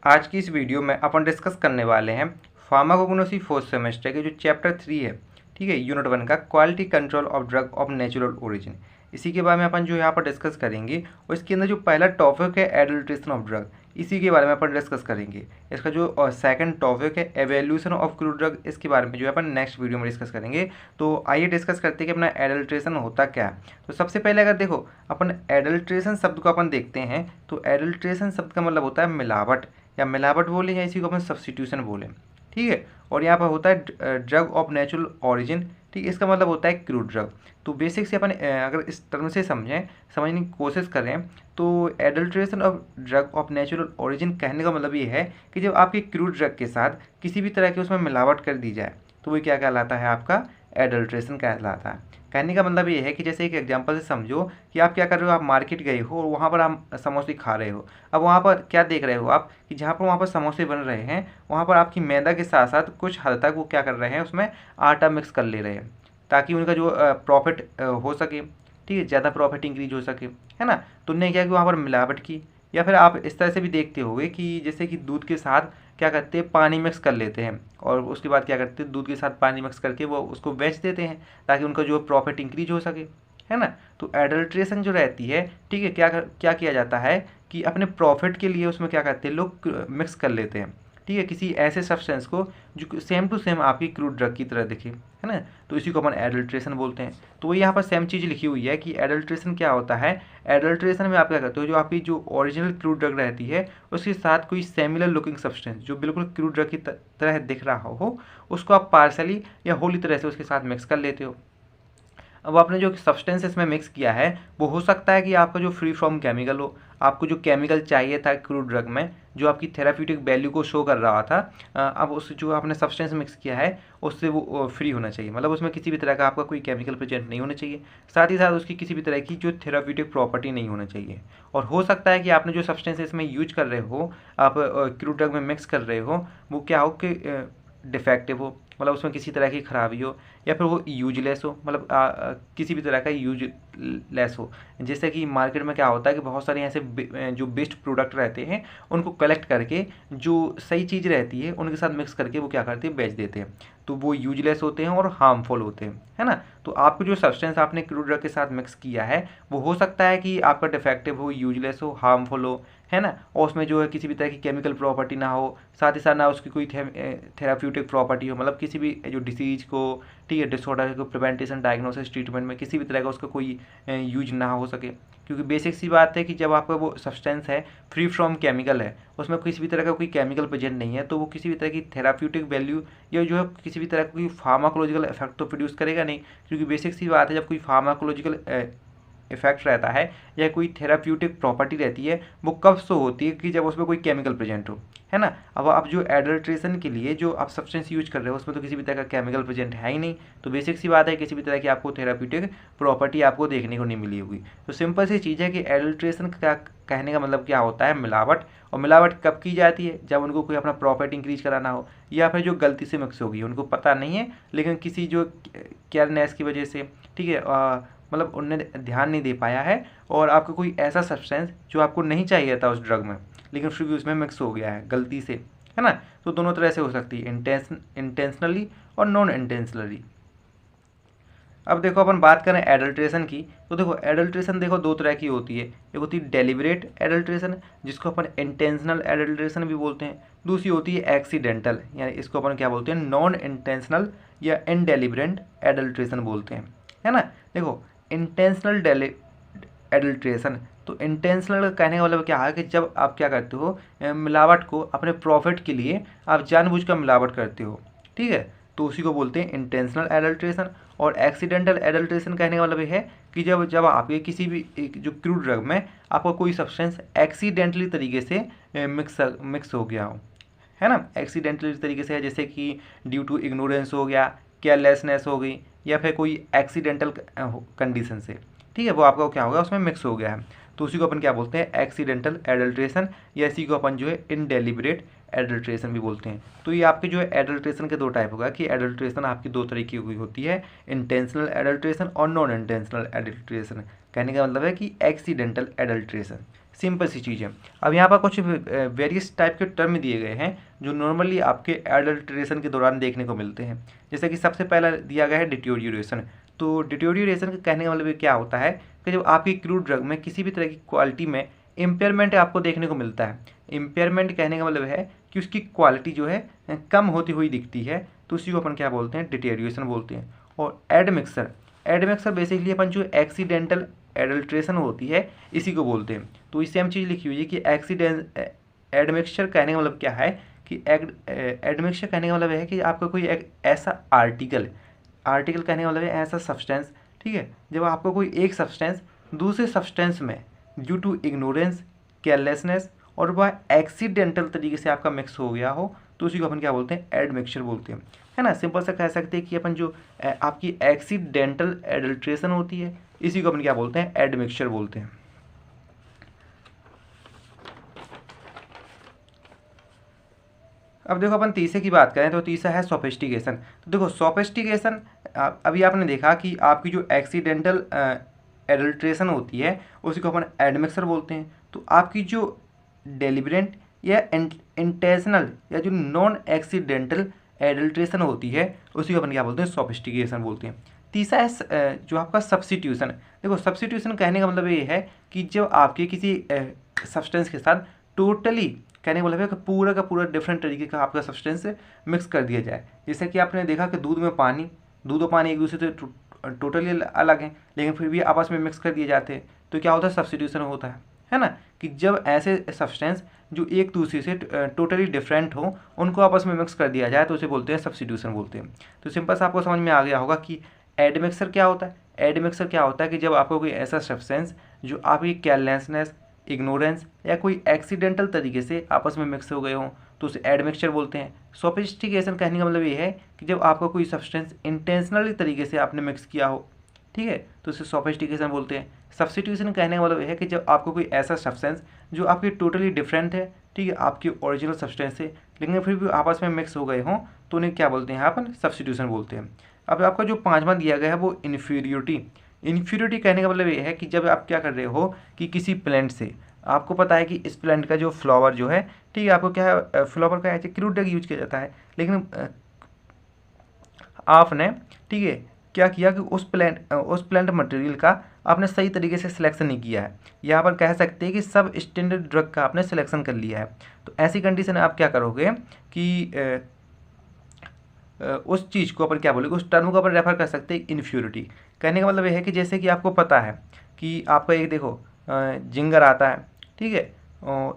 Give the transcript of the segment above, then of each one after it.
आज की इस वीडियो में अपन डिस्कस करने वाले हैं फार्माकोगनोसी फोर्थ सेमेस्टर के जो चैप्टर 3 है, ठीक है, यूनिट 1 का quality control of drug of natural origin. इसी के बारे में अपन जो यहाँ पर डिस्कस करेंगे और इसके अंदर जो पहला टॉपिक है एडल्ट्रेशन ऑफ ड्रग, इसी के बारे में अपन डिस्कस करेंगे। इसका जो सेकंड टॉपिक है एवेल्यूशन ऑफ क्रूड ड्रग, इसके बारे में जो है अपन नेक्स्ट वीडियो में डिस्कस करेंगे। तो आइए डिस्कस करते हैं कि अपना एडल्ट्रेशन होता क्या है। तो सबसे पहले अगर देखो अपन एडल्ट्रेशन शब्द को अपन देखते हैं तो एडल्ट्रेशन शब्द का मतलब होता है मिलावट, या मिलावट बोले या इसी को अपन सब्स्टिट्यूशन बोले, ठीक है। और यहाँ पर होता है ड्रग ऑफ नेचुरल ओरिजिन, ठीक है, इसका मतलब होता है क्रूड ड्रग। तो बेसिक से अपन अगर इस टर्म से समझने की कोशिश करें तो adulteration of drug of natural origin कहने का मतलब ये है कि जब आपके क्रूड ड्रग के साथ किसी भी तरह की उसमें मिलावट कर दी जाए तो वो क्या कहलाता है, आपका एडल्ट्रेशन कहलाता है। कहने का मतलब ये है कि जैसे एक एग्जांपल से समझो कि आप क्या कर रहे हो, आप मार्केट गए हो और वहाँ पर आप समोसे खा रहे हो। अब वहाँ पर क्या देख रहे हो आप कि जहाँ पर वहाँ पर समोसे बन रहे हैं वहाँ पर आपकी मैदा के साथ साथ कुछ हद तक वो क्या कर रहे हैं, उसमें आटा मिक्स कर ले रहे हैं ताकि उनका जो प्रॉफिट हो सके, ठीक है, ज़्यादा प्रॉफिट इंक्रीज हो सके, है ना। तो उनने क्या कि वहाँ पर मिलावट की। या फिर आप इस तरह से भी देखते होंगे कि जैसे कि दूध के साथ क्या करते हैं, पानी मिक्स कर लेते हैं और उसके बाद क्या करते हैं, दूध के साथ पानी मिक्स करके वो उसको बेच देते हैं ताकि उनका जो प्रॉफिट इंक्रीज हो सके, है ना। तो एडल्ट्रेशन जो रहती है, ठीक है, क्या किया जाता है कि अपने प्रॉफिट के लिए उसमें क्या करते हैं, लोग मिक्स कर लेते हैं, ठीक है, किसी ऐसे सब्सटेंस को जो सेम टू सेम आपकी क्रूड ड्रग की तरह दिखे, है ना। तो इसी को अपन एडल्ट्रेशन बोलते हैं। तो वही यहाँ पर सेम चीज़ लिखी हुई है कि एडल्ट्रेशन क्या होता है। एडल्ट्रेशन में आप क्या करते हो, जो आपकी जो ओरिजिनल क्रूड ड्रग रहती है उसके साथ कोई सेमिलर लुकिंग सब्सटेंस जो बिल्कुल क्रूड ड्रग की तरह दिख रहा हो उसको आप पार्सली या होली तरह से उसके साथ मिक्स कर लेते हो। अब आपने जो सब्सटेंस इसमें मिक्स किया है वो हो सकता है कि आपका जो फ्री फ्रॉम केमिकल हो, आपको जो केमिकल चाहिए था क्रूड ड्रग में जो आपकी थेराप्यूटिक वैल्यू को शो कर रहा था, अब उस जो आपने सब्सटेंस मिक्स किया है उससे वो फ्री होना चाहिए, मतलब उसमें किसी भी तरह का आपका कोई केमिकल प्रेजेंट नहीं होना चाहिए, साथ ही साथ उसकी किसी भी तरह की जो थेराप्यूटिक प्रॉपर्टी नहीं होना चाहिए। और हो सकता है कि आपने जो सब्सटेंस इसमें यूज कर रहे हो, आप क्रूड ड्रग में मिक्स कर रहे हो, वो क्या हो कि डिफेक्टिव हो, मतलब उसमें किसी तरह की खराबी हो, या फिर वो यूजलेस हो, मतलब किसी भी तरह का यूजलेस हो। जैसे कि मार्केट में क्या होता है कि बहुत सारे ऐसे जो बेस्ट प्रोडक्ट रहते हैं उनको कलेक्ट करके जो सही चीज़ रहती है उनके साथ मिक्स करके वो क्या करते हैं, बेच देते हैं। तो वो यूजलेस होते हैं और हार्मफुल होते हैं, है ना। तो आपको जो सब्सटेंस आपने क्रूड ड्रग के साथ मिक्स किया है वो हो सकता है कि आपका डिफेक्टिव हो, यूजलेस हो, हार्मफुल हो, है ना, और उसमें जो है किसी भी तरह की केमिकल प्रॉपर्टी ना हो, साथ ही साथ ना उसकी कोई थेराप्यूटिक प्रॉपर्टी हो, मतलब किसी भी जो डिसीज को, ठीक है, डिसऑर्डर को प्रिवेंटेशन डायग्नोसिस ट्रीटमेंट में किसी भी तरह का उसका कोई यूज ना हो सके। क्योंकि बेसिक सी बात है कि जब आपका वो सब्सटेंस है फ्री फ्रॉम केमिकल है, उसमें किसी भी तरह का कोई केमिकल प्रेजेंट नहीं है, तो वो किसी भी तरह की थेराप्यूटिक वैल्यू या जो है किसी भी तरह का कोई फार्माकोलॉजिकल इफेक्ट तो प्रोड्यूस करेगा नहीं। क्योंकि बेसिक सी बात है जब कोई फार्माकोलॉजिकल इफेक्ट रहता है या कोई थेराप्यूटिक प्रॉपर्टी रहती है वो कब शो होती है कि जब उसमें कोई केमिकल प्रेजेंट हो, है ना। अब आप जो एडल्ट्रेशन के लिए जो आप सब्सटेंस यूज कर रहे हो उसमें तो किसी भी तरह का केमिकल प्रेजेंट है ही नहीं, तो बेसिक सी बात है किसी भी तरह की आपको थेराप्यूटिक प्रॉपर्टी आपको देखने को नहीं मिली होगी। तो सिंपल सी चीज़ है कि एडल्ट्रेशन का कहने का मतलब क्या होता है, मिलावट। और मिलावट कब की जाती है, जब उनको कोई अपना प्रॉफिट इंक्रीज कराना हो या फिर जो गलती से मिक्स होगी उनको पता नहीं है लेकिन किसी जो केयरनेस की वजह से, ठीक है, मतलब उनने ध्यान नहीं दे पाया है और आपका कोई ऐसा सब्सटेंस जो आपको नहीं चाहिए था उस ड्रग में लेकिन फिर भी उसमें मिक्स हो गया है गलती से, है ना। तो दोनों तरह से हो सकती है, इंटेंशनली और नॉन इंटेंशनली। अब देखो अपन बात करें एडल्ट्रेशन की, तो देखो एडल्ट्रेशन देखो दो तरह की होती है। एक होती है डेलिब्रेट एडल्ट्रेशन जिसको अपन इंटेंशनल एडल्ट्रेशन भी बोलते हैं, दूसरी होती है एक्सीडेंटल, यानी इसको अपन क्या बोलते हैं, नॉन इंटेंशनल या इनडेलिब्रेंट एडल्ट्रेशन बोलते हैं, है ना। देखो इंटेंशनल एडल्ट्रेशन, तो इंटेंशनल कहने का मतलब क्या है कि जब आप क्या करते हो, मिलावट को अपने प्रॉफिट के लिए आप जानबूझकर मिलावट करते हो, ठीक है, तो उसी को बोलते हैं इंटेंशनल एडल्ट्रेशन। और एक्सीडेंटल एडल्ट्रेशन कहने का मतलब ये है कि जब जब आपके किसी भी एक जो क्रूड ड्रग में आपका कोई सब्सटेंस एक्सीडेंटली तरीके से मिक्स हो गया हो, है ना। एक्सीडेंटली तरीके से है जैसे कि ड्यू टू इग्नोरेंस हो गया, केयरलेसनेस हो गई, या फिर कोई एक्सीडेंटल कंडीशन से, ठीक है, वो आपका क्या होगा, उसमें मिक्स हो गया है, तो उसी को अपन क्या बोलते हैं, एक्सीडेंटल एडल्ट्रेशन, या इसी को अपन जो है इनडेलिब्रेट एडल्ट्रेशन भी बोलते हैं। तो ये आपके जो है एडल्ट्रेशन के दो टाइप होगा कि एडल्ट्रेशन आपकी दो तरीके की होती है, इंटेंशनल एडल्ट्रेशन और नॉन इंटेंशनल एडल्ट्रेशन। कहने का मतलब है कि एक्सीडेंटल एडल्ट्रेशन। सिंपल सी चीज़ है। अब यहाँ पर कुछ वेरियस टाइप के टर्म दिए गए हैं जो नॉर्मली आपके एडल्ट्रेशन के दौरान देखने को मिलते हैं। जैसे कि सबसे पहला दिया गया है डिटोरिएशन। तो डिटोरिएशन का कहने का मतलब क्या होता है कि जब आपकी क्रूड ड्रग में किसी भी तरह की क्वालिटी में इम्पेयरमेंट आपको देखने को मिलता है। इम्पेयरमेंट कहने का मतलब है कि उसकी क्वालिटी जो है कम होती हुई दिखती है, तो उसी को अपन क्या बोलते हैं, डिटोरिएशन बोलते हैं। और एडमिक्सर बेसिकली अपन जो एक्सीडेंटल एडल्ट्रेशन होती है इसी को बोलते हैं। तो इससे हम चीज़ लिखी हुई है कि एडमिक्सचर कहने का मतलब क्या है कि एडमिक्सचर कहने का मतलब है कि आपका कोई एक ऐसा आर्टिकल कहने का मतलब है ऐसा सब्सटेंस, ठीक है, जब आपको कोई एक सब्सटेंस दूसरे सब्सटेंस में ड्यू टू इग्नोरेंस, केयरलेसनेस और वह एक्सीडेंटल तरीके से आपका मिक्स हो गया हो, तो उसी को अपन क्या बोलते हैं, एडमिक्सचर बोलते हैं, है ना। सिंपल सा कह सकते हैं कि अपन जो आपकी एक्सीडेंटल एडल्ट्रेशन होती है इसी को अपन क्या बोलते हैं, एडमिक्सचर बोलते हैं। अब देखो अपन तीसरे की बात करें तो तीसरा है सोफिस्टिकेशन। तो देखो सोफिस्टिकेशन, अभी आपने देखा कि आपकी जो एक्सीडेंटल एडल्ट्रेशन होती है उसी को अपन एडमिक्सचर बोलते हैं। तो आपकी जो डेलिबरेंट या इंटेंशनल या जो नॉन एक्सीडेंटल एडल्ट्रेशन होती है उसी को अपन क्या बोलते हैं, सोफिस्टिकेशन बोलते हैं। तीसरा है जो आपका सब्स्टिट्यूशन। देखो सब्स्टिट्यूशन कहने का मतलब ये है कि जब आपके किसी सब्सटेंस के साथ टोटली कहने का मतलब है कि पूरा का पूरा डिफरेंट तरीके का आपका सब्सटेंस मिक्स कर दिया जाए। जैसे कि आपने देखा कि दूध और पानी एक दूसरे से टोटली अलग हैं लेकिन फिर भी आपस में मिक्स कर दिए जाते हैं, तो क्या होता है, सब्स्टिट्यूशन होता है ना। कि जब ऐसे सब्सटेंस जो एक दूसरे से टोटली डिफरेंट हो उनको आपस में मिक्स कर दिया जाए तो उसे बोलते हैं सब्स्टिट्यूशन बोलते हैं। तो सिंपल सा आपको समझ में आ गया होगा कि एडमिक्सचर क्या होता है। एडमिक्सचर क्या होता है कि जब आपको कोई ऐसा सब्सटेंस जो आपकी केयरलेसनेस, इग्नोरेंस या कोई एक्सीडेंटल तरीके से आपस में मिक्स हो गए हों तो उसे एडमिक्सचर बोलते हैं। सोफिस्टिकेशन कहने का मतलब ये है कि जब आपका कोई सब्सटेंस इंटेंशनली तरीके से आपने मिक्स किया हो, ठीक है, तो उसे सोफिस्टिकेशन बोलते हैं। सब्स्टिट्यूशन कहने का मतलब यह है कि जब आपको कोई ऐसा सब्सटेंस जो आपकी टोटली डिफरेंट है, ठीक है, आपकी ओरिजिनल सब्सटेंस से, लेकिन फिर भी आपस में मिक्स हो गए हों तो उन्हें क्या बोलते हैं, यहाँ पर सब्स्टिट्यूशन बोलते हैं। अब आपका जो पांचवा दिया गया है वो इन्फ्यूरिटी कहने का मतलब ये है कि जब आप क्या कर रहे हो कि किसी प्लांट से आपको पता है कि इस प्लांट का जो फ्लावर जो है, ठीक है, आपको क्या है, फ्लावर का ऐसे क्रूड ड्रग यूज किया जाता है, लेकिन आपने, ठीक है, क्या किया कि उस प्लांट मटेरियल का आपने सही तरीके से सिलेक्शन नहीं किया है। यहाँ पर कह सकते हैं कि सब स्टैंडर्ड ड्रग का आपने सिलेक्शन कर लिया है। तो ऐसी कंडीशन में आप क्या करोगे कि उस चीज़ को अपन क्या बोलेंगे, उस टर्म को अपन रेफर कर सकते हैं इन्फ्यूरिटी। कहने का मतलब ये है कि जैसे कि आपको पता है कि आपका एक देखो जिंगर आता है, ठीक है,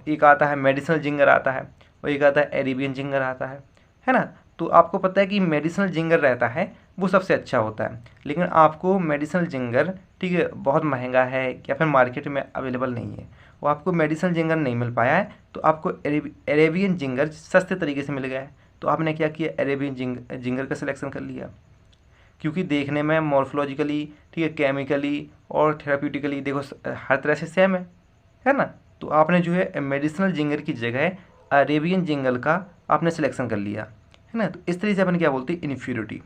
एक आता है मेडिसिनल जिंगर आता है और एक आता है अरेबियन जिंगर आता है ना। तो आपको पता है कि मेडिसिनल जिंगर रहता है वो सबसे अच्छा होता है, लेकिन आपको मेडिसिनल जिंगर, ठीक है, बहुत महंगा है या फिर मार्केट में अवेलेबल नहीं है, वो आपको मेडिसिनल जिंगर नहीं मिल पाया है, तो आपको अरेबियन जिंगर सस्ते तरीके से मिल गया है, तो आपने क्या किया, अरेबियन जिंगर का सिलेक्शन कर लिया, क्योंकि देखने में मॉर्फोलॉजिकली, ठीक है, केमिकली और थेराप्यूटिकली देखो हर तरह से सेम है ना। तो आपने जो है मेडिसिनल जिंगर की जगह अरेबियन जिंगर का आपने सिलेक्शन कर लिया, है ना। तो इस तरीके से अपन क्या बोलते हैं, इन्फ्यूरिटी।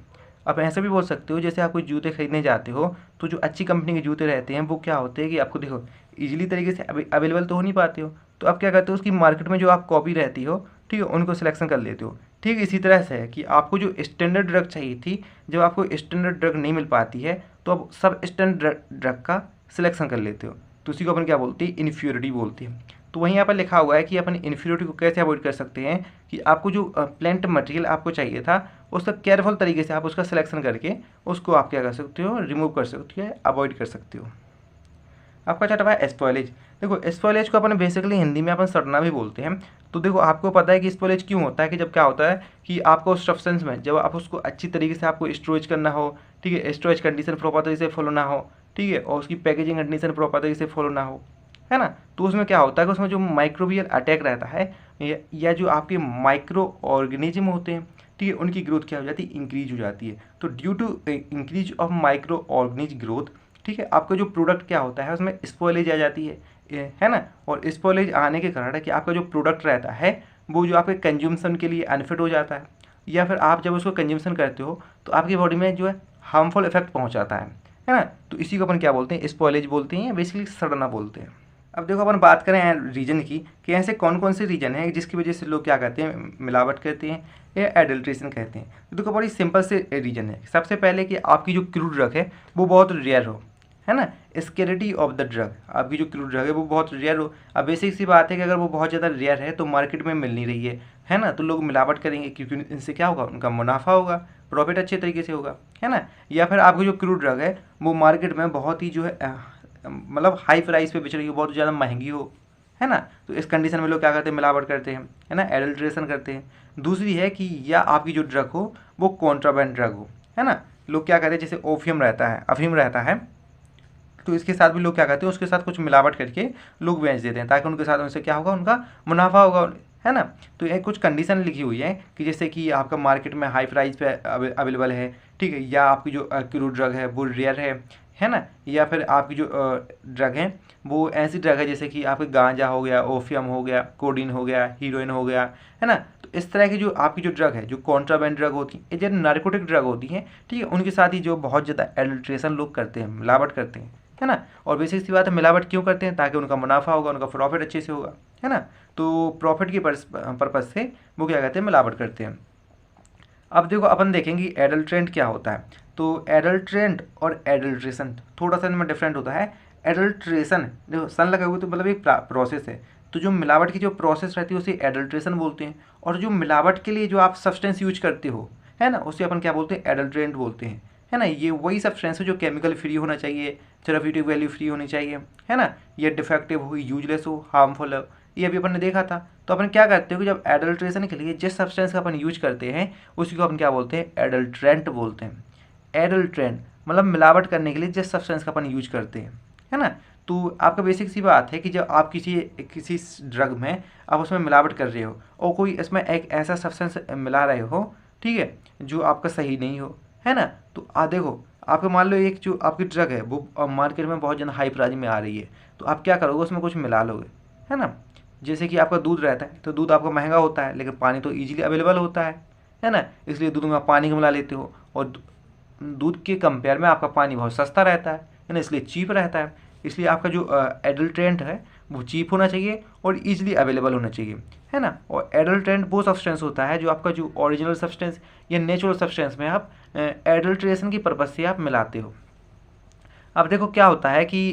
आप ऐसे भी बोल सकते हो जैसे आप कोई जूते खरीदने जाते हो तो जो अच्छी कंपनी के जूते रहते हैं वो क्या होते हैं कि आपको देखो ईजिली तरीके से अवेलेबल तो हो नहीं पाते हो, तो आप क्या करते हो, उसकी मार्केट में जो आप कॉपी रहती हो, ठीक है, उनको सिलेक्शन कर लेते हो। ठीक इसी तरह से है कि आपको जो स्टैंडर्ड ड्रग चाहिए थी, जब आपको स्टैंडर्ड ड्रग नहीं मिल पाती है तो आप सब स्टैंडर्ड ड्रग का सिलेक्शन कर लेते हो, तो उसी को अपन क्या बोलते हैं, इन्फ्यूरिटी बोलते हैं। तो वहीं यहाँ पर लिखा हुआ है कि अपन इन्फ्यूरिटी को कैसे अवॉइड कर सकते हैं कि आपको जो प्लांट मटेरियल आपको चाहिए था उसका केयरफुल तरीके से आप उसका सिलेक्शन करके उसको आप क्या कर सकते हो, रिमूव कर सकते हो, अवॉइड कर सकते हो। आपका छठवा है स्पॉइलेज। देखो स्पॉइलेज को अपन बेसिकली हिंदी में अपन सड़ना भी बोलते हैं। तो देखो आपको पता है कि स्पॉइलेज क्यों होता है कि जब क्या होता है कि आपको उस सब्सटेंस में जब आप उसको अच्छी तरीके से आपको स्टोरेज करना हो, ठीक है, स्टोरेज कंडीशन प्रॉपर तरीके से फॉलो ना हो, ठीक है, और उसकी पैकेजिंग कंडीशन प्रॉपर तरीके से फॉलो ना हो, है ना, तो उसमें क्या होता है कि उसमें जो माइक्रोबियल अटैक रहता है या जो आपके माइक्रो ऑर्गेनिज्म होते हैं, ठीक है, उनकी ग्रोथ क्या हो जाती है, इंक्रीज हो जाती है। तो due to increase of micro organism growth, ठीक है, आपका जो प्रोडक्ट क्या होता है उसमें स्पॉइलेज आ जाती है ना। और स्पॉइलेज आने के कारण है कि आपका जो प्रोडक्ट रहता है वो जो आपके कंज्यूमशन के लिए अनफिट हो जाता है, या फिर आप जब उसको कंज्यूमशन करते हो तो आपकी बॉडी में जो है हार्मफुल इफेक्ट पहुंचाता है ना। तो इसी को अपन क्या बोलते हैं, स्पॉइलेज बोलते हैं या बेसिकली सड़ना बोलते हैं। अब देखो अपन बात करें रीजन की कि ऐसे कौन कौन से रीजन हैं जिसकी वजह से लोग क्या कहते हैं, मिलावट करते हैं या एडल्ट्रेशन कहते हैं। तो देखो बड़ी सिंपल से रीजन है। सबसे पहले कि आपकी जो क्रूड ड्रग है वो बहुत रेयर हो, है ना, स्केरिटी ऑफ द ड्रग, आपकी जो क्रूड ड्रग है वो बहुत रेयर हो। अब बेसिक सी बात है कि अगर वो बहुत ज़्यादा रेयर है तो मार्केट में मिल नहीं रही है ना, तो लोग मिलावट करेंगे क्योंकि इनसे क्या होगा, उनका मुनाफा होगा, प्रॉफिट अच्छे तरीके से होगा, है ना। या फिर आपकी जो क्रूड ड्रग है वो मार्केट में बहुत ही जो है मतलब हाई प्राइस पे बेच रही हो, बहुत ज़्यादा महंगी हो, है ना, तो इस कंडीशन में लोग क्या करते हैं, मिलावट करते हैं, है ना, एडल्ट्रेशन करते हैं। दूसरी है कि या आपकी जो ड्रग हो वो कॉन्ट्राबैंड ड्रग हो, है ना। लोग क्या कहते हैं, जैसे ओपियम रहता है, अफीम रहता है, तो इसके साथ भी लोग क्या करते हैं, उसके साथ कुछ मिलावट करके लोग बेच देते हैं ताकि उनके साथ उनसे क्या होगा, उनका मुनाफा होगा, है ना। तो ये कुछ कंडीशन लिखी हुई है कि जैसे कि आपका मार्केट में हाई प्राइस पे अवेलेबल है, ठीक है, या आपकी जो क्रूड ड्रग है वो रेयर है ना, या फिर आपकी जो ड्रग है वो ऐसी ड्रग है जैसे कि आपके गांजा हो गया, ओपियम हो गया, कोडीन हो गया, हीरोइन हो गया, है ना। तो इस तरह की जो आपकी जो ड्रग है, जो कॉन्ट्राबैंड ड्रग होती है, जो नार्कोटिक ड्रग होती है, ठीक है, उनके साथ ही जो बहुत ज़्यादा एडल्ट्रेशन लोग करते हैं, मिलावट करते हैं, है ना। और बेसिक सी बात है, मिलावट क्यों करते हैं, ताकि उनका मुनाफा होगा, उनका प्रॉफिट अच्छे से होगा, है ना। तो प्रॉफिट की पर्पज़ से वो क्या कहते हैं, मिलावट करते हैं। अब देखो अपन देखेंगे एडल्ट्रेंट क्या होता है। तो एडल्ट्रेंट और एडल्ट्रेशन थोड़ा सा इनमें डिफरेंट होता है। एडल्ट्रेशन देखो सन लगा हुआ तो मतलब एक प्रोसेस है, तो जो मिलावट की जो प्रोसेस रहती है उसे एडल्ट्रेशन बोलते हैं। और जो मिलावट के लिए जो आप सब्सटेंस यूज करते हो, है ना, उसे अपन क्या बोलते हैं, एडल्ट्रेंट बोलते हैं, है ना। ये वही सब्सटेंस है जो केमिकल फ्री होना चाहिए, थेराप्यूटिक वैल्यू फ्री होनी चाहिए, है ना, ये डिफेक्टिव हो, यूजलेस हो, हार्मफुल हो, ये अभी अपन ने देखा था। तो अपन क्या करते हो कि जब एडल्ट्रेशन के लिए जिस सब्सटेंस का अपन यूज करते हैं उसी को अपन क्या बोलते हैं, एडल्ट्रेंट बोलते हैं। एडल्ट्रेंट मतलब मिलावट करने के लिए जिस सब्सटेंस का अपन यूज करते हैं, है ना। तो आपका बेसिक सी बात है कि जब आप किसी ड्रग में आप उसमें मिलावट कर रहे हो और कोई इसमें एक ऐसा सब्सटेंस मिला रहे हो, ठीक है, जो आपका सही नहीं हो, है ना। तो देखो आपको मान लो एक जो आपकी ड्रग है वो मार्केट में बहुत ज़्यादा हाई प्राइस में आ रही है, तो आप क्या करोगे, उसमें कुछ मिला लोगे, है ना। जैसे कि आपका दूध रहता है, तो दूध आपका महंगा होता है लेकिन पानी तो ईजिली अवेलेबल होता है ना, इसलिए दूध में आप पानी को मिला लेते हो, और दूध के कंपेयर में आपका पानी बहुत सस्ता रहता है ना, इसलिए चीप रहता है। इसलिए आपका जो एडल्ट्रेंट है वो चीप होना चाहिए और ईजिली अवेलेबल होना चाहिए, है ना। और एडल्ट्रेंट वो सब्सटेंस होता है जो आपका जो ओरिजिनल सब्सटेंस या नेचुरल सब्सटेंस में आप एडल्ट्रेशन की पर्पज़ से आप मिलाते हो। अब देखो क्या होता है कि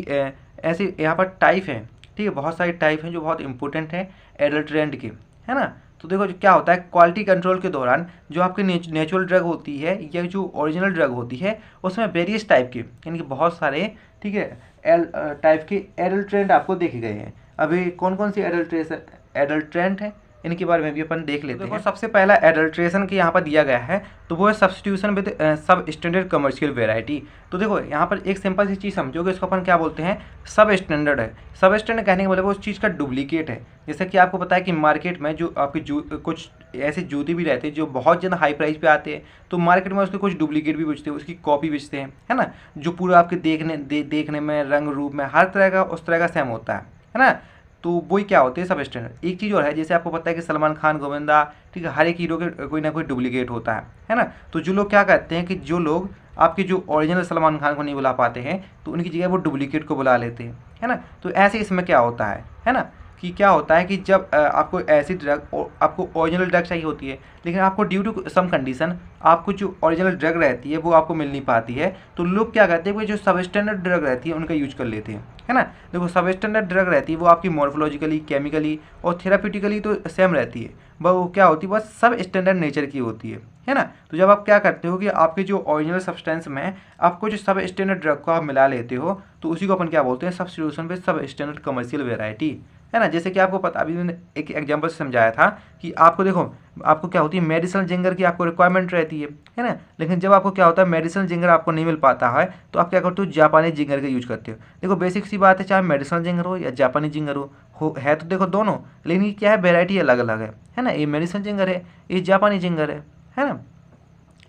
ऐसे यहाँ पर टाइप है, ठीक है, बहुत सारे टाइप हैं जो बहुत इंपॉर्टेंट है एडल्ट्रेंट के, है ना। तो देखो जो क्या होता है, क्वालिटी कंट्रोल के दौरान जो आपकी नेचुरल ड्रग होती है या जो ओरिजिनल ड्रग होती है उसमें वेरियस टाइप के, यानी कि बहुत सारे, ठीक है, टाइप के एडल्ट्रेंट आपको देखे गए हैं। अभी कौन कौन सी एडल्ट्रेंट है इनके बारे में भी अपन देख लेते हैं। सबसे पहला एडल्ट्रेशन के यहाँ पर दिया गया है, तो वो है सब्स्टिट्यूशन विद सब स्टैंडर्ड कमर्शियल वेराइटी। तो देखो यहाँ पर एक सिंपल सी चीज़ समझोगे, इसको अपन क्या बोलते हैं, सब स्टैंडर्ड है। सब स्टैंडर्ड कहने के मतलब वो उस चीज़ का डुप्लीकेट है। जैसे कि आपको पता है कि मार्केट में जो आपकी कुछ ऐसे जूते भी रहते हैं जो बहुत ज़्यादा हाई प्राइस पे आते हैं, तो मार्केट में उसके कुछ डुप्लीकेट भी बेचते हैं, उसकी कॉपी बेचते हैं, है ना, जो पूरा आपके देखने में, रंग रूप में, हर तरह का उस तरह का सेम होता है ना। तो वही क्या होते हैं, सब स्टैंडर्ड। एक चीज़ और है, जैसे आपको पता है कि सलमान खान, गोविंदा, ठीक है, हर एक हीरो के कोई ना कोई डुप्लीकेट होता है ना। तो जो लोग क्या कहते हैं कि जो लोग आपके जो ओरिजिनल सलमान खान को नहीं बुला पाते हैं तो उनकी जगह वो डुप्लीकेट को बुला लेते हैं, है ना। तो ऐसे इसमें क्या होता है ना, कि क्या होता है कि जब आपको ऐसी ड्रग, आपको ओरिजिनल ड्रग चाहिए होती है लेकिन आपको ड्यू टू सम कंडीशन आपको जो ओरिजिनल ड्रग रहती है वो आपको मिल नहीं पाती है, तो लोग क्या करते हैं कि जो सब स्टैंडर्ड ड्रग रहती है उनका यूज कर लेते हैं, है ना। देखो सब स्टैंडर्ड ड्रग रहती है वो आपकी मॉर्फोलॉजिकली, केमिकली और थेराप्यूटिकली तो सेम रहती है, वो क्या होती है, बस सब स्टैंडर्ड नेचर की होती है ना। तो जब आप क्या करते हो कि आपके जो ओरिजिनल सब्सटेंस में आपको जो सब स्टैंडर्ड ड्रग को आप मिला लेते हो, तो उसी को अपन क्या बोलते हैं, सब्स्टिट्यूशन विद सब स्टैंडर्ड कमर्शियल वेराइटी, है ना। जैसे कि आपको पता, अभी मैंने एक एग्जांपल से समझाया था कि आपको देखो आपको क्या होती है, मेडिसिनल जिंगर की आपको रिक्वायरमेंट रहती है ना, लेकिन जब आपको क्या होता है मेडिसिनल जिंगर आपको नहीं मिल पाता है तो आप क्या करते हो, जापानी जिंगर का यूज करते हो। देखो बेसिक सी बात है, चाहे मेडिसिनल जिंगर हो या जापानी जिंगर हो है तो देखो दोनों, लेकिन ये क्या है, वेराइटी अलग अलग है ना। ये मेडिसिनल जिंगर है, ये जापानी जिंगर है ना।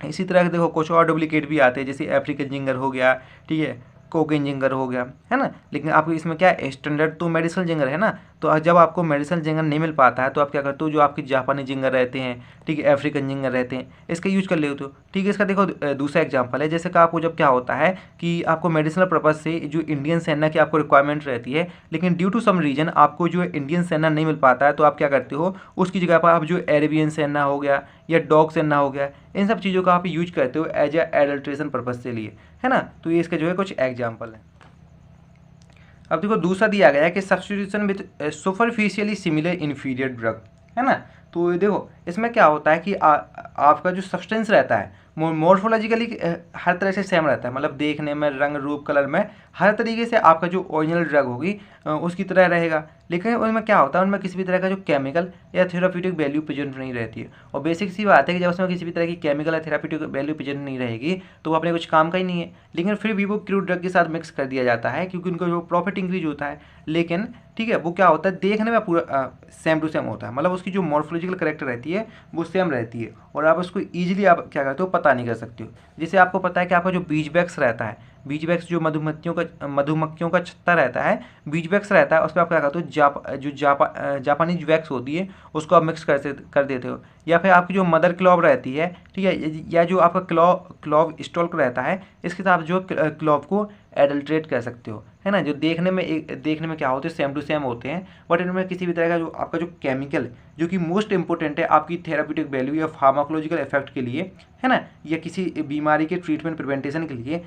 इसी तरह के देखो कुछ और डुप्लीकेट भी आते हैं, जैसे अफ्रीकन जिंगर हो गया, ठीक है, कोकेन जिंगर हो गया, है ना। लेकिन आपको इसमें क्या है, स्टैंडर्ड तो मेडिसिनल जिंगर है ना। तो जब आपको मेडिसिनल जिंगर नहीं मिल पाता है तो आप क्या करते हो, जो आपके जापानी जिंगर रहते हैं, ठीक है, अफ्रीकन जिंगर रहते हैं, इसका यूज कर लेते हो, ठीक है। इसका देखो दूसरा एग्जांपल है, जैसे कि आपको जब क्या होता है कि आपको मेडिसिनल पर्पज से जो इंडियन सेना की आपको रिक्वायरमेंट रहती है, लेकिन ड्यू टू सम रीजन आपको जो इंडियन सेना नहीं मिल पाता है, तो आप क्या करते हो, उसकी जगह पर आप जो अरेबियन सेना हो गया या डॉग सेना हो गया, इन सब चीज़ों का आप यूज करते हो एज ए एडल्ट्रेशन पर्पज के लिए, है ना। तो ये इसका जो है कुछ एग्जाम्पल है। अब देखो दूसरा दिया गया है कि substitution with superficially similar inferior drug, है ना। तो ये देखो इसमें क्या होता है कि आपका जो सब्सटेंस रहता है मॉर्फोलॉजिकली हर तरह से सेम रहता है, मतलब देखने में, रंग रूप, कलर में, हर तरीके से आपका जो ओरिजिनल ड्रग होगी उसकी तरह रहेगा। लेकिन उनमें क्या होता है, उनमें किसी भी तरह का जो केमिकल या थेराप्यूटिक वैल्यू प्रेजेंट नहीं रहती है। और बेसिक सी बात है कि जब उसमें किसी भी तरह की केमिकल या थेराप्यूटिक वैल्यू प्रेजेंट नहीं रहेगी तो वो अपने कुछ काम का ही नहीं है। लेकिन फिर भी वो क्रूड ड्रग के साथ मिक्स कर दिया जाता है क्योंकि उनको जो प्रॉफिट इंक्रीज होता है। लेकिन ठीक है, वो क्या होता है, देखने में पूरा सेम टू सेम होता है, मतलब उसकी जो मॉर्फोलॉजिकल करेक्टर रहती है वो सेम रहती है और आप उसको ईजिली आप क्या करते हो, पता नहीं कर सकते हो। जैसे आपको पता है कि आपका जो बीज वैक्स रहता है, बीज वैक्स जो मधुमक्खियों का छत्ता रहता है, बीज वैक्स रहता है, उस पर आप क्या करते हो, जापानीज वैक्स होती है उसको आप मिक्स कर देते हो। या फिर आपकी जो मदर क्लॉव रहती है, ठीक है, या जो आपका क्लॉव स्टॉक रहता है, इसके साथ जो क्लॉव को एडल्ट्रेट कर सकते हो, है ना। जो देखने में क्या होते हैं, सेम टू सेम होते हैं, बट इनमें किसी भी तरह का जो आपका जो केमिकल जो कि मोस्ट इंपॉर्टेंट है आपकी थेराप्यूटिक वैल्यू या फार्माकोलॉजिकल इफेक्ट के लिए, है ना, या किसी बीमारी के ट्रीटमेंट प्रिवेंटेशन के लिए,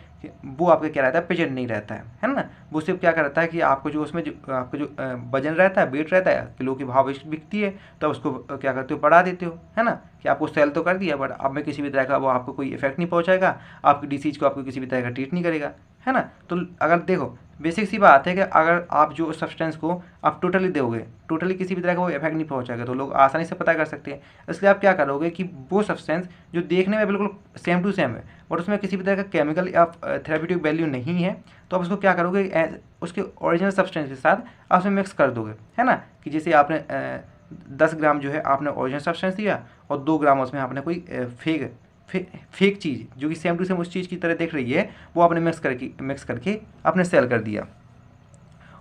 वो आपका क्या रहता है, प्रेजेंट नहीं रहता है ना। वो सिर्फ क्या करता है कि आपको जो उसमें जो आपका जो वजन रहता है, वेट रहता है, किलो की भाव बिकती है, तो उसको क्या करते हो, बढ़ा देते हो, है ना, कि आपको सेल तो कर दिया बट अब में किसी भी तरह का वो आपको कोई इफेक्ट नहीं पहुंचाएगा, आपकी डिसीज को आपको किसी भी तरह का ट्रीट नहीं करेगा, है ना। तो अगर देखो बेसिक सी बात है कि अगर आप जो सब्सटेंस को आप टोटली दोगे, टोटली किसी भी तरह का वो इफेक्ट नहीं पहुंचाएगा, तो लोग आसानी से पता कर सकते हैं। इसलिए आप क्या करोगे कि वो सब्सटेंस जो देखने में बिल्कुल सेम टू सेम है और उसमें किसी भी तरह का केमिकल या थेराप्यूटिक वैल्यू नहीं है, तो आप उसको क्या करोगे, उसके ओरिजिनल सब्सटेंस के साथ आप उसमें मिक्स कर दोगे, है ना। कि जैसे आपने 10 ग्राम जो है आपने ओरिजिनल सब्सटेंस दिया और 2 ग्राम उसमें आपने कोई फेक चीज़ जो कि सेम टू सेम उस चीज़ की तरह दिख रही है, वो आपने मिक्स करके आपने सेल कर दिया।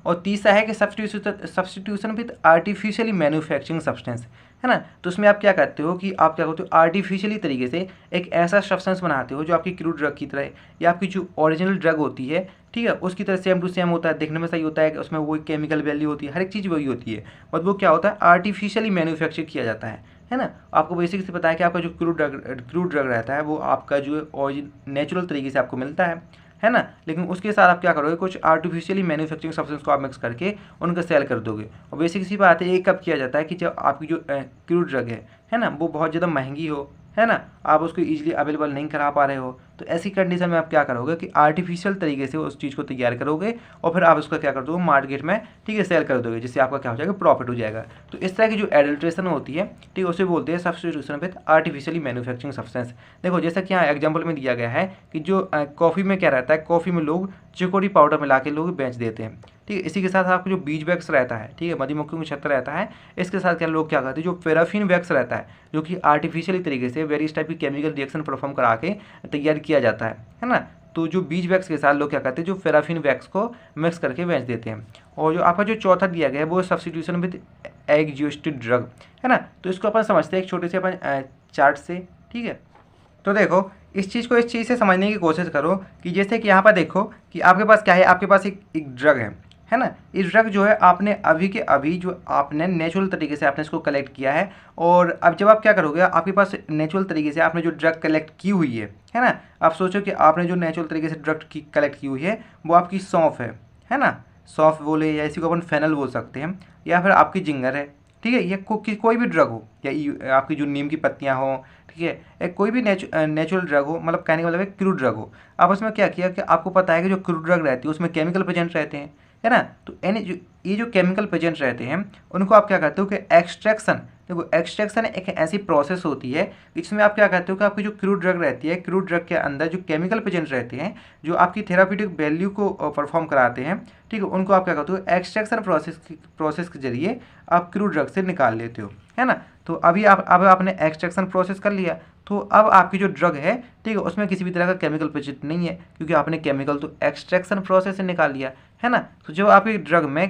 और तीसरा है कि substitution with artificially manufacturing substance, है ना। तो उसमें आप क्या करते हो कि आप क्या करते हो, आर्टिफिशियली तरीके से एक ऐसा सब्सटेंस बनाते हो जो आपकी क्रूड ड्रग की तरह या आपकी जो ओरिजिनल ड्रग होती है, ठीक है, उसकी तरह सेम टू सेम होता है, देखने में सही होता है, कि उसमें वही केमिकल वैल्यू होती है, हर एक चीज़ वही होती है, बट वो क्या होता है, आर्टिफिशियली मैन्युफैक्चर किया जाता है ना। आपको बेसिक से पता है कि आपका जो क्रूड ड्रग रहता है वो आपका जो नेचुरल तरीके से आपको मिलता है ना। लेकिन उसके साथ आप क्या करोगे, कुछ आर्टिफिशियली मैन्युफैक्चरिंग सब्सटेंस को आप मिक्स करके उनका सेल कर दोगे। और बेसिक सी बात है, ये कब किया जाता है कि जब आपकी जो क्रूड ड्रग है ना, वो बहुत ज़्यादा महंगी हो, है ना, आप उसको ईजिली अवेलेबल नहीं करा पा रहे हो, तो ऐसी कंडीशन में आप क्या करोगे कि आर्टिफिशियल तरीके से उस चीज़ को तैयार करोगे और फिर आप उसका क्या कर दोगे, मार्केट में, ठीक है, सेल कर दोगे, जिससे आपका क्या हो जाएगा, प्रॉफिट हो जाएगा। तो इस तरह की जो एडल्ट्रेशन होती है, ठीक है, उसे बोलते हैं substitution with artificially manufacturing substance. देखो जैसा कि यहाँ एग्जाम्पल में दिया गया है कि जो कॉफ़ी में क्या रहता है, कॉफ़ी में लोग चिकोरी पाउडर मिला के लोग बेच देते हैं, ठीक है। इसी के साथ आपको जो बीज वैक्स रहता है, ठीक है, मधुमक्खियों का छत्ता रहता है, इसके साथ क्या लोग क्या करते हैं, जो पैराफिन वैक्स रहता है, जो कि आर्टिफिशियली तरीके से वेरियस टाइप की केमिकल रिएक्शन परफॉर्म करा के तैयार किया जाता है ना। तो जो बीज वैक्स के साथ लोग क्या करते हैं, जो पैराफिन वैक्स को मिक्स करके बेच देते हैं। और जो आपका जो चौथा दिया गया है वो सब्स्टिट्यूशन विद एग्जिस्टिंग ड्रग, है ना। तो इसको अपन समझते हैं एक छोटे से अपन चार्ट से, ठीक है। तो देखो इस चीज़ से समझने की कोशिश करो कि जैसे कि यहाँ पर देखो कि आपके पास क्या है, आपके पास एक ड्रग है ना। इस ड्रग जो है आपने अभी के अभी जो आपने नेचुरल तरीके से आपने इसको कलेक्ट किया है, और अब जब आप क्या करोगे, आपके पास नेचुरल तरीके से आपने जो ड्रग कलेक्ट की हुई है ना, आप सोचो कि आपने जो नेचुरल तरीके से ड्रग की कलेक्ट की हुई है वो आपकी सौंफ है ना, सौंफ बोले या इसी को अपन फेनल बोल सकते हैं, या फिर आपकी जिंगर है, ठीक है, या कोई भी ड्रग हो, या आपकी जो नीम की पत्तियाँ हों, ठीक है, एक कोई भी नेचुरल ड्रग हो, मतलब कहने का मतलब है क्रूड ड्रग हो। आप उसमें क्या किया कि आपको पता है कि जो क्रूड ड्रग रहती है उसमें केमिकल प्रेजेंट रहते हैं, है ना। तो ये जो केमिकल प्रेजेंट रहते हैं उनको आप क्या करते हो कि एक्सट्रैक्शन, देखो एक्सट्रैक्शन एक ऐसी प्रोसेस होती है जिसमें आप क्या कहते हो कि आपकी जो क्रूड ड्रग रहती है, क्रूड ड्रग के अंदर जो केमिकल प्रेजेंट रहते हैं जो आपकी थेराप्यूटिक वैल्यू को परफॉर्म कराते हैं, ठीक है, उनको आप क्या कहते हो एक्सट्रैक्शन प्रोसेस के जरिए आप क्रूड ड्रग से निकाल लेते हो, है ना। तो अभी अब आपने एक्सट्रैक्शन प्रोसेस कर लिया, तो अब आपकी जो ड्रग है, ठीक है, उसमें किसी भी तरह का केमिकल प्रेजेंट नहीं है क्योंकि आपने केमिकल तो एक्सट्रैक्शन प्रोसेस से निकाल लिया, है ना। तो जो आपकी ड्रग में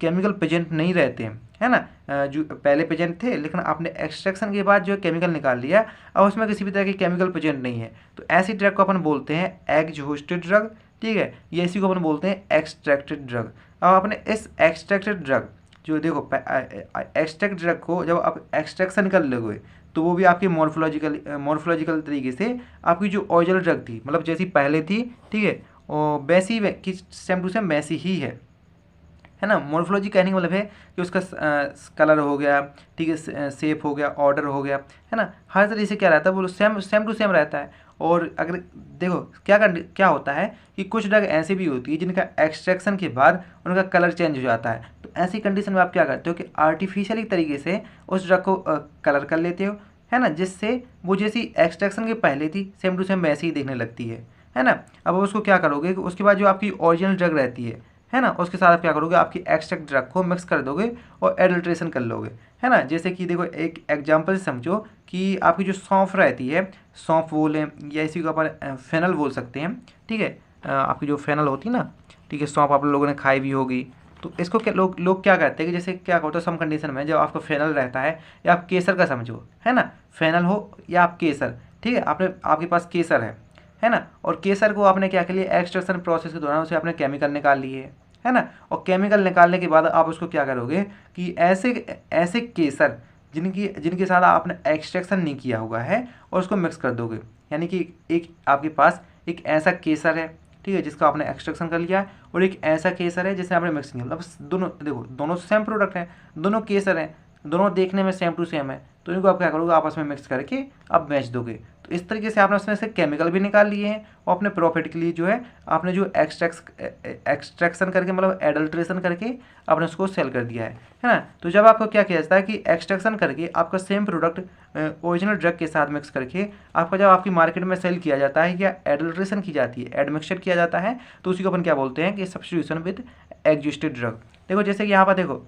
केमिकल प्रेजेंट नहीं रहते हैं, है ना, जो पहले प्रेजेंट थे लेकिन आपने एक्सट्रैक्शन के बाद जो केमिकल निकाल लिया, अब उसमें किसी भी तरह की केमिकल प्रेजेंट नहीं है, तो ऐसी ड्रग को अपन बोलते हैं एग्जॉस्टेड ड्रग, ठीक है, ये इसी को अपन बोलते हैं एक्सट्रैक्टेड ड्रग। अब आपने इस एक्सट्रैक्टेड ड्रग जो देखो एक्सट्रैक्ट ड्रग को जब आप एक्सट्रैक्शन कर लोगे तो वो भी आपकी मॉर्फोलॉजिकल तरीके से आपकी जो ओरिजिनल ड्रग थी, मतलब जैसी पहले थी, ठीक है, और वैसी की सेम टू सेम वैसी ही है ना। मॉर्फोलॉजी कहने का मतलब है कि उसका कलर हो गया, ठीक है, शेप हो गया, ऑर्डर हो गया, है ना, हर तरीके से क्या रहता है वो सेम टू सेम रहता है। और अगर देखो क्या होता है कि कुछ ड्रग ऐसी भी होती है जिनका एक्सट्रैक्शन के बाद उनका कलर चेंज हो जाता है, तो ऐसी कंडीशन में आप क्या करते हो कि आर्टिफिशियली तरीके से उस ड्रग को कलर कर लेते हो, है ना, जिससे वो जैसी एक्सट्रैक्शन के पहले थी सेम टू सेम वैसी ही दिखने लगती है ना। अब उसको क्या करोगे कि उसके बाद जो आपकी ओरिजिनल ड्रग रहती है ना, उसके साथ आप क्या करोगे, आपकी एक्सट्रैक्ट ड्रग को मिक्स कर दोगे और एडल्ट्रेशन कर लोगे, है ना। जैसे कि देखो एक एग्जांपल से समझो कि आपकी जो सौंफ रहती है, सौंफ बोलें या इसी को अपन फेनल बोल सकते हैं, ठीक है, आपकी जो फेनल होती है ना, ठीक है, सौंफ आप लोगों ने खाई भी होगी, तो इसको क्या लोग क्या कहते हैं कि जैसे क्या होता है सम कंडीशन में जब आपका फेनल रहता है या आप केसर का समझो, है ना, फेनल हो या आप केसर, ठीक है, आपके पास केसर है ना, और केसर को आपने क्या कर लिया, एक्सट्रैक्शन प्रोसेस के दौरान उसे आपने केमिकल निकाल लिए, है ना, और केमिकल निकालने के बाद आप उसको क्या करोगे कि ऐसे केसर जिनके साथ आपने एक्सट्रैक्शन नहीं किया हुआ है और उसको मिक्स कर दोगे, यानी कि एक आपके पास एक ऐसा केसर है, ठीक है, जिसका आपने एक्सट्रैक्शन कर लिया है, और एक ऐसा केसर है जिसने आपने मिक्स किया, मतलब दोनों देखो दोनों सेम प्रोडक्ट हैं, दोनों केसर हैं, दोनों देखने में सेम टू सेम है, तो इनको आप क्या करोगे आपस में मिक्स करके आप बेच दोगे। तो इस तरीके से आपने उसमें से केमिकल भी निकाल लिए हैं और अपने प्रॉफिट के लिए जो है आपने जो एक्सट्रैक्शन करके मतलब एडल्ट्रेशन करके आपने उसको सेल कर दिया है ना। तो जब आपको क्या किया जाता है कि एक्सट्रैक्शन करके आपका सेम प्रोडक्ट ओरिजिनल ड्रग के साथ मिक्स करके आपका जब आपकी मार्केट में सेल किया जाता है या एडल्ट्रेशन की जाती है, एडमिक्सचर किया जाता है, तो उसी को अपन क्या बोलते हैं कि सब्स्टिट्यूशन विद एग्जिस्टेड ड्रग। देखो जैसे कि यहाँ पर देखो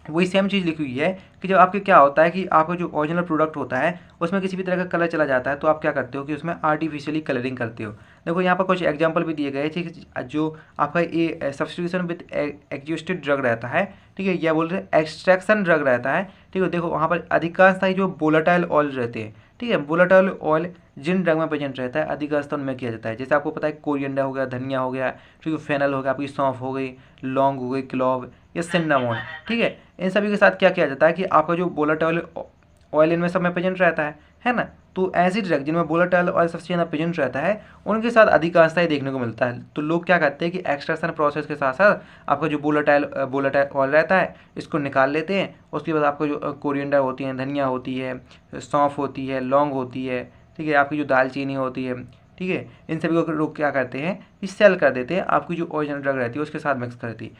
वही सेम चीज़ लिखी हुई है कि जब आपके क्या होता है कि आपका जो ओरिजिनल प्रोडक्ट होता है उसमें किसी भी तरह का कलर चला जाता है, तो आप क्या करते हो कि उसमें आर्टिफिशियली कलरिंग करते हो। देखो यहाँ पर कुछ एग्जांपल भी दिए गए थे कि जो आपका ये सब्स्टिट्यूशन विद एग्जिस्टेड ड्रग रहता है, ठीक है, या बोल रहे एक्सट्रैक्शन ड्रग रहता है, ठीक है, देखो वहाँ पर अधिकांशतः जो वोलेटाइल ऑयल रहते हैं, ठीक है, वोलेटाइल ऑयल जिन ड्रग में प्रेजेंट रहता है अधिकांशतः उनमें किया जाता है। जैसे आपको पता है कोरिएंडर हो गया, धनिया हो गया, ठीक है, फेनल हो गया, आपकी सौंफ हो गई, लौंग हो गई, क्लॉव या सिन्नामोन, ठीक है, इन सभी के साथ क्या किया जाता है कि आपका जो वोलेटाइल ऑयल इनमें सब में प्रेजेंट रहता है ना। तो ऐसी ड्रग जिनमें वोलेटाइल ऑयल सबसे ज़्यादा प्रेजेंट रहता है उनके साथ अधिकांशतः ही देखने को मिलता है। तो लोग क्या करते हैं कि एक्सट्रैक्शन प्रोसेस के साथ साथ आपका जो वोलेटाइल ऑयल रहता है इसको निकाल लेते हैं, उसके बाद आपको जो कोरिएंडर होती है, धनिया होती है, सौंफ होती है, लौंग होती है, ठीक है, आपकी जो दालचीनी होती है, ठीक है, इन सभी को लोग क्या करते हैं कि सेल कर देते हैं, आपकी जो ओरिजिनल ड्रग रहती है उसके साथ मिक्स करती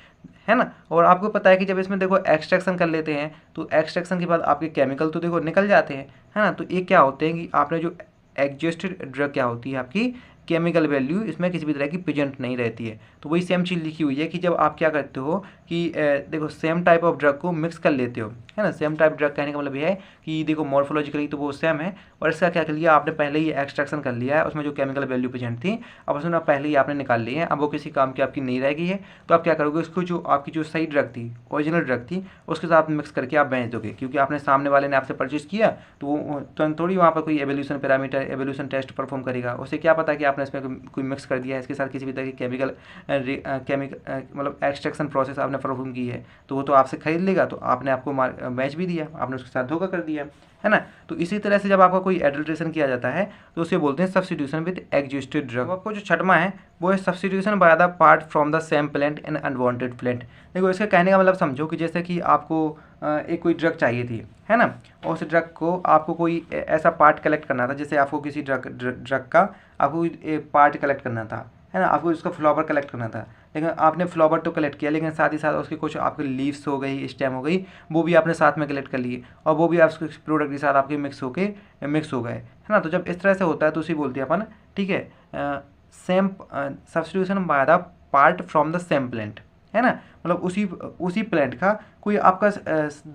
है ना। और आपको पता है कि जब इसमें देखो एक्सट्रैक्शन कर लेते हैं तो एक्सट्रैक्शन के बाद आपके केमिकल तो देखो निकल जाते हैं, है ना। तो ये क्या होते हैं कि आपने जो एग्जिस्टेड ड्रग क्या होती है आपकी केमिकल वैल्यू इसमें किसी भी तरह की प्रेजेंट नहीं रहती है। तो वही सेम चीज़ लिखी हुई है कि जब आप क्या करते हो कि देखो सेम टाइप ऑफ ड्रग को मिक्स कर लेते हो, है ना, सेम टाइप ड्रग कहने का मतलब ये है कि देखो मॉर्फोलॉजिकली तो वो सेम है, और इसका क्या कर लिया आपने पहले ही एक्सट्रैक्शन कर लिया है, उसमें जो केमिकल वैल्यू प्रेजेंट थी अब उसमें पहले ही आपने निकाल ली है, अब वो किसी काम की आपकी नहीं रह गई है। तो आप क्या करोगे उसको जो आपकी जो सही ड्रग थी, ओरिजिनल ड्रग थी, उसके साथ मिक्स करके आप बेच दोगे, क्योंकि आपने सामने वाले ने आपसे परचेज किया तो वो तुरंत थोड़ी वहाँ पर कोई evolution parameter evolution test perform करेगा, उसे क्या पता कि आपने इसमें कोई मिक्स कर दिया है इसके साथ किसी भी तरह की केमिकल मतलब एक्सट्रैक्शन प्रोसेस आपने परफॉर्म की है, तो वो तो आपसे खरीद लेगा, तो आपने आपको बेच भी दिया, आपने उसके साथ धोखा कर दिया, है ना। तो इसी तरह से जब आपका कोई एडल्ट्रेशन किया जाता है तो उसे बोलते हैं सब्स्टिट्यूशन विद एग्जिस्टेड ड्रग। आपको जो छठवां है वो है substitution by the part from the same plant in unwanted plant. देखो इसका कहने का मतलब समझो कि जैसे कि आपको एक कोई ड्रग चाहिए थी, है ना, और उस ड्रग को आपको कोई ऐसा पार्ट कलेक्ट करना था, जैसे आपको किसी ड्रग का आपको पार्ट कलेक्ट करना था, है ना, आपको उसका फ्लावर कलेक्ट करना था, लेकिन आपने फ्लावर तो कलेक्ट किया, लेकिन साथ ही साथ उसके कुछ आपके लीव्स हो गई, स्टेम हो गई, वो भी आपने साथ में कलेक्ट कर लिए और वो भी आपके प्रोडक्ट के साथ आपके मिक्स हो गए, है ना। तो जब इस तरह से होता है तो उसी बोलते हैं अपन, ठीक है, same substitution by the part from the same plant, है ना, मतलब उसी प्लांट का कोई आपका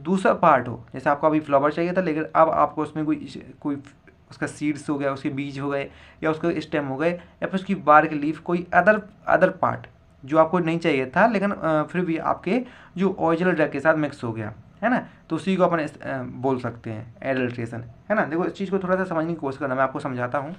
दूसरा पार्ट हो, जैसे आपको अभी फ्लावर चाहिए था, लेकिन अब आपको उसमें कोई उसका सीड्स हो गया, उसके बीज हो गए, या उसका स्टेम हो गए, या फिर उसकी बार्क लीफ, कोई अदर पार्ट जो आपको नहीं चाहिए था, लेकिन फिर भी आपके जो ओरिजिनल ड्रग के साथ मिक्स हो गया, है ना, तो उसी को अपन बोल सकते हैं एडल्ट्रेशन, है ना। देखो इस चीज़ को थोड़ा सा समझने की कोशिश करना, मैं आपको समझाता हूँ।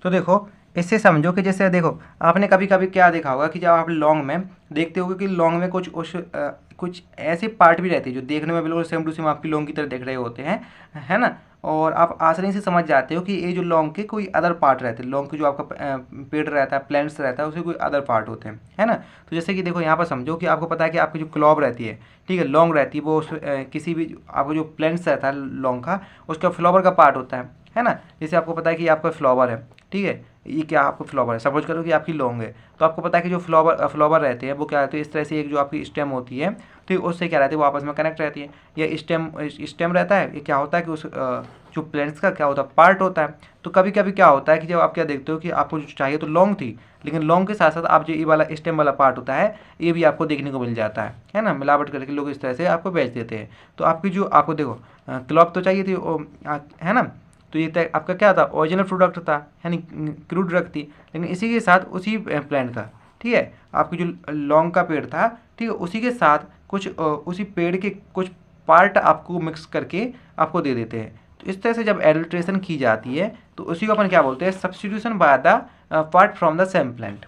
तो देखो इससे समझो कि जैसे देखो आपने कभी कभी क्या देखा होगा कि जब आप लौंग में देखते होगे कि लौंग में कुछ ऐसे पार्ट भी रहते हैं जो देखने में बिल्कुल सेम टू सेम आपकी लौंग की तरह दिख रहे होते हैं, है ना, और आप आसानी से समझ जाते हो कि ये जो लौंग के कोई अदर पार्ट रहते हैं, लौंग के जो आपका पेड़ रहता है, प्लांट्स रहता है, उसके कोई अदर पार्ट होते हैं, है ना। तो जैसे कि देखो यहाँ पर समझो कि आपको पता है कि आपकी जो क्लॉब रहती है, ठीक है, लौंग रहती है, वो किसी भी आपको जो प्लांट्स रहता है लौंग का, उसका फ्लावर का पार्ट होता है ना। जैसे आपको पता है कि आपका फ्लावर है, ठीक है, ये क्या आपको फ्लावर है, सपोज करो कि आपकी लौंग है, तो आपको पता है कि जो फ्लावर रहते हैं वो क्या रहते हैं, इस तरह से एक जो आपकी स्टेम होती है, तो उससे क्या रहती है, वो आपस में कनेक्ट रहती है, या स्टेम रहता है, ये क्या होता है कि उस जो प्लांट्स का क्या होता है, पार्ट होता है। तो कभी कभी क्या होता है कि जब आप क्या देखते हो कि आपको जो चाहिए तो लौंग थी, लेकिन लौंग के साथ साथ आप जो ये वाला स्टेम वाला पार्ट होता है, ये भी आपको देखने को मिल जाता है ना, मिलावट करके लोग इस तरह से आपको बेच देते हैं। तो आपकी जो आपको देखो क्लॉप तो चाहिए थी, है ना, तो ये आपका क्या था, ओरिजिनल प्रोडक्ट था, यानी क्रूड ड्रग थी, लेकिन इसी के साथ उसी प्लांट का, ठीक है, आपकी जो लौंग का पेड़ था, ठीक है, उसी के साथ कुछ उसी पेड़ के कुछ पार्ट आपको मिक्स करके आपको दे देते हैं। तो इस तरह से जब एडल्ट्रेशन की जाती है तो उसी को अपन क्या बोलते हैं, substitution by the part from the same plant,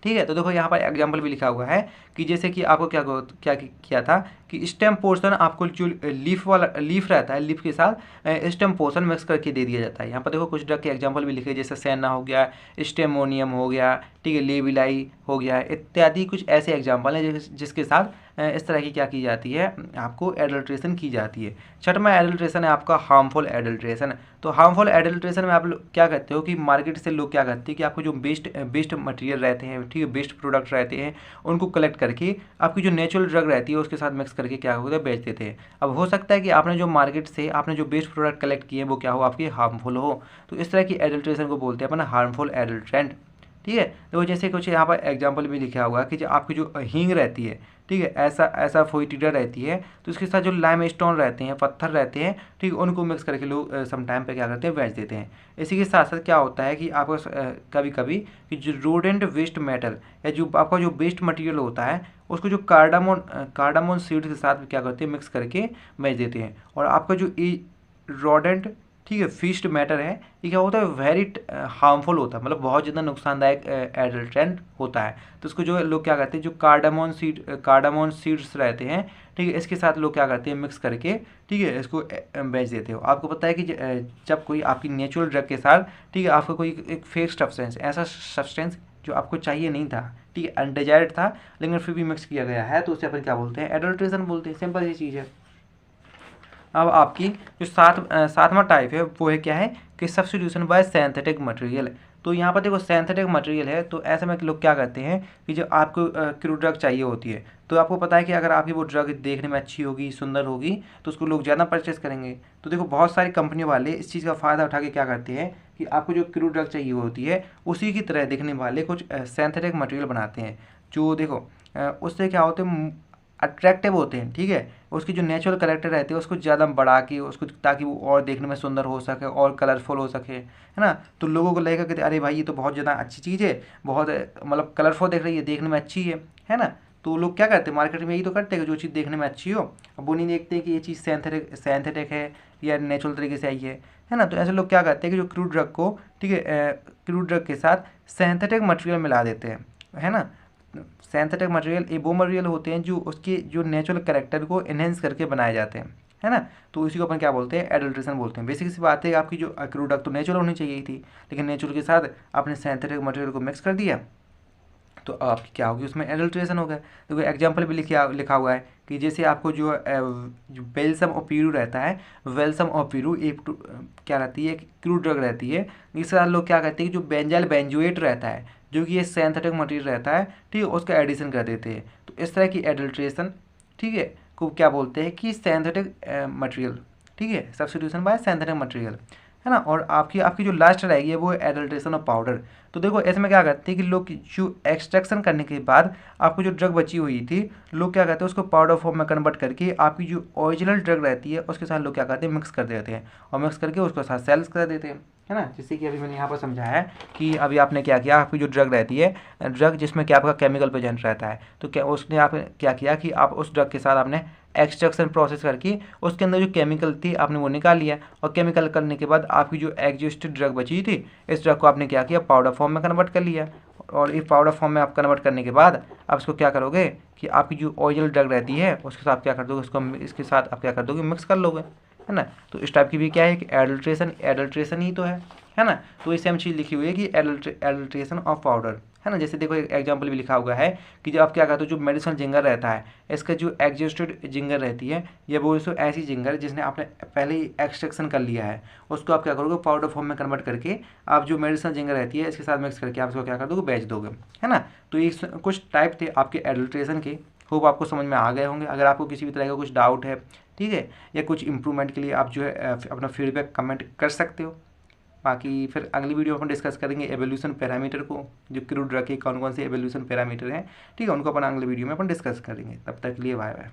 ठीक है। तो देखो यहाँ पर एग्जाम्पल भी लिखा हुआ है कि जैसे कि आपको क्या किया था कि स्टेम पोर्शन आपको जो लीफ रहता है, लीफ के साथ स्टेम पोर्शन मिक्स करके दे दिया जाता है। यहाँ पर देखो कुछ ड्रग के एग्जाम्पल भी लिखे, जैसे सेना हो गया, स्टेमोनियम हो गया, ठीक है, लेविलाई हो गया, इत्यादि कुछ ऐसे एग्जाम्पल हैं जिसके साथ इस तरह की क्या की जाती है, आपको एडल्ट्रेशन की जाती है। छठवां एडल्ट्रेशन है आपका हार्मफुल एडल्ट्रेशन। तो हार्मफुल एडल्ट्रेशन में आप लोग क्या करते हो कि मार्केट से लोग क्या करते हैं कि आपको जो बेस्ट मटेरियल रहते हैं, ठीक है, बेस्ट प्रोडक्ट रहते हैं, उनको कलेक्ट करके आपकी जो नेचुरल ड्रग रहती है उसके साथ मिक्स करके क्या होता है, बेच देते हैं। अब हो सकता है कि आपने जो मार्केट से आपने जो बेस्ट प्रोडक्ट कलेक्ट किए वो क्या हो, आपके हार्मफुल हो, तो इस तरह की एडल्ट्रेशन को बोलते हैं अपन हार्मफुल एडल्ट्रेंट, ठीक है। तो जैसे कुछ यहाँ पर एग्जाम्पल भी लिखा हुआ है कि जो आपकी जो हींग रहती है, ठीक है, ऐसा फोइटिडा रहती है, तो इसके साथ जो लाइम स्टोन रहते हैं, पत्थर रहते हैं, ठीक है, उनको मिक्स करके लोग सम टाइम पे क्या करते हैं, बेच देते हैं। इसी के साथ साथ क्या होता है कि आपको कभी कभी कि जो रोडेंट वेस्ट मेटल या जो आपका जो वेस्ट मटेरियल होता है उसको जो कार्डामोन सीड्स के साथ क्या करते हैं, मिक्स करके बेच देते हैं। और आपका जो रोडेंट, ठीक है, फिस्ट मैटर है, ये क्या होता है, वेरी हार्मफुल होता है, मतलब बहुत ज़्यादा नुकसानदायक एडल्ट्रेंट होता है। तो उसको जो लोग क्या करते हैं, जो कार्डामोन सीड्स रहते हैं, ठीक है, इसके साथ लोग क्या करते हैं, मिक्स करके, ठीक है, इसको बेच देते हो। आपको पता है कि जब कोई आपकी नेचुरल ड्रग के साथ, ठीक है, आपका कोई एक फेक सब्सटेंस, ऐसा सब्सटेंस जो आपको चाहिए नहीं था, ठीक है, अनडिजायर्ड था, लेकिन फिर भी मिक्स किया गया है, तो उसे अपन क्या बोलते हैं, एडल्ट्रेशन बोलते हैं। सिंपल सी चीज़ है। अब आपकी जो सातवां टाइप है वो है क्या है कि सब्स्टिट्यूशन बाय सिंथेटिक मटेरियल। तो यहाँ पर देखो सिंथेटिक मटेरियल है, तो ऐसे में लोग क्या करते हैं कि जो आपको क्रूड ड्रग चाहिए होती है, तो आपको पता है कि अगर आपकी वो ड्रग देखने में अच्छी होगी, सुंदर होगी, तो उसको लोग ज़्यादा परचेस करेंगे। तो देखो बहुत सारी कंपनी वाले इस चीज़ का फ़ायदा उठा के क्या करते हैं कि आपको जो क्रूड ड्रग चाहिए होती है उसी की तरह दिखने वाले कुछ सिंथेटिक मटेरियल बनाते हैं, जो देखो उससे क्या होते हैं, अट्रैक्टिव होते हैं, ठीक है, उसकी जो नेचुरल करेक्टर रहती है उसको ज़्यादा बढ़ा के उसको, ताकि वो और देखने में सुंदर हो सके और कलरफुल हो सके, है ना। तो लोगों को लगेगा कि अरे भाई ये तो बहुत ज़्यादा अच्छी चीज़ है, बहुत मतलब कलरफुल दिख रही है, देखने में अच्छी है ना। तो लोग क्या करते हैं, मार्केट में यही तो करते हैं कि जो चीज़ देखने में अच्छी हो, अब वो नहीं देखते कि ये चीज़ सिंथेटिक है या नेचुरल तरीके से आई है ना। तो ऐसे लोग क्या करते हैं कि जो क्रूड ड्रग को, ठीक है, क्रूड ड्रग के साथ सिंथेटिक मटेरियल मिला देते हैं, है ना। सिंथेटिक मटेरियल ये वो मटेरियल होते हैं जो उसके जो नेचुरल कैरेक्टर को इन्हेंस करके बनाए जाते हैं, है ना। तो इसी को अपन क्या बोलते हैं, एडल्ट्रेशन बोलते हैं। बेसिक सी बात है, आपकी जो क्रूड ड्रग तो नेचुरल होनी चाहिए थी, लेकिन नेचुरल के साथ आपने सिंथेटिक मटेरियल को मिक्स कर दिया, तो आपकी क्या होगी, उसमें एडल्ट्रेशन हो गया। देखो एग्जाम्पल भी लिखा हुआ है कि जैसे आपको जो बेल्सम ओपिरू रहता है, वेल्सम ओपिरू क्या रहती है, एक क्रूड ड्रग रहती है। इसके साथ लोग क्या कहते हैं कि जो बेंजाइल बेंजोएट रहता है, जो कि ये सिंथेटिक मटेरियल रहता है, ठीक है, उसका एडिशन कर देते हैं। तो इस तरह की एडल्ट्रेशन, ठीक है, को क्या बोलते हैं कि सिंथेटिक मटेरियल, ठीक है, सब्स्टिट्यूशन बाय सिंथेटिक मटेरियल, है ना। और आपकी आपकी जो लास्ट रहेगी वो है एडल्ट्रेशन ऑफ पाउडर। तो देखो इसमें क्या करते हैं कि लोग जो एक्सट्रैक्शन करने के बाद आपको जो ड्रग बची हुई थी, लोग क्या करते हैं उसको पाउडर फॉर्म में कन्वर्ट करके आपकी जो ओरिजिनल ड्रग रहती है उसके साथ लोग क्या करते हैं मिक्स कर देते हैं, और मिक्स करके उसको साथ सेल्स कर देते हैं, है ना। जैसे कि अभी मैंने यहाँ पर समझाया है कि अभी आपने क्या किया, आपकी जो ड्रग रहती है, ड्रग जिसमें क्या आपका केमिकल प्रेजेंट रहता है, तो क्या उसने आप क्या किया कि आप उस ड्रग के साथ आपने एक्सट्रैक्शन प्रोसेस करके उसके अंदर जो केमिकल थी आपने वो निकाल लिया, और केमिकल करने के बाद आपकी जो एग्जिस्टेड ड्रग बची थी, इस ड्रग को आपने क्या किया पाउडर फॉर्म में कन्वर्ट कर लिया। और इस पाउडर फॉर्म में आप कन्वर्ट करने के बाद आप इसको क्या करोगे कि आपकी जो ओरिजिनल ड्रग रहती है उसके साथ क्या कर दोगे, उसको इसके साथ आप क्या कर दोगे मिक्स कर लोगे, है ना। तो इस टाइप की भी क्या है कि एडल्ट्रेशन, एडल्ट्रेशन ही तो है ना। तो ये सेम चीज़ लिखी हुई है कि एडल्ट्रेशन ऑफ पाउडर, है ना। जैसे देखो एक एग्जांपल भी लिखा हुआ है कि जब आप क्या करते हो जो मेडिसिनल जिंगर रहता है, इसका जो एग्जिस्टेड जिंगर रहती है, ये बोल सो ऐसी जिंगर जिसने आपने पहले ही एक्सट्रैक्शन कर लिया है, उसको आप क्या करोगे पाउडर फॉर्म में कन्वर्ट करके आप जो मेडिसिनल जिंगर रहती है इसके साथ मिक्स करके आप इसको क्या कर दोगे बेच दोगे, है ना। तो ये कुछ टाइप थे आपके एडल्ट्रेशन के। होप आपको समझ में आ गए होंगे। अगर आपको किसी भी तरह का कुछ डाउट है, ठीक है, या कुछ इंप्रूवमेंट के लिए आप जो है अपना फीडबैक कमेंट कर सकते हो। बाकी फिर अगली वीडियो में अपन डिस्कस करेंगे एवोल्यूशन पैरामीटर को, जो क्रूड ड्रग के कौन कौन से एवोल्यूशन पैरामीटर हैं, ठीक है, उनको अपन अगले वीडियो में अपन डिस्कस करेंगे। तब तक के लिए बाय बाय।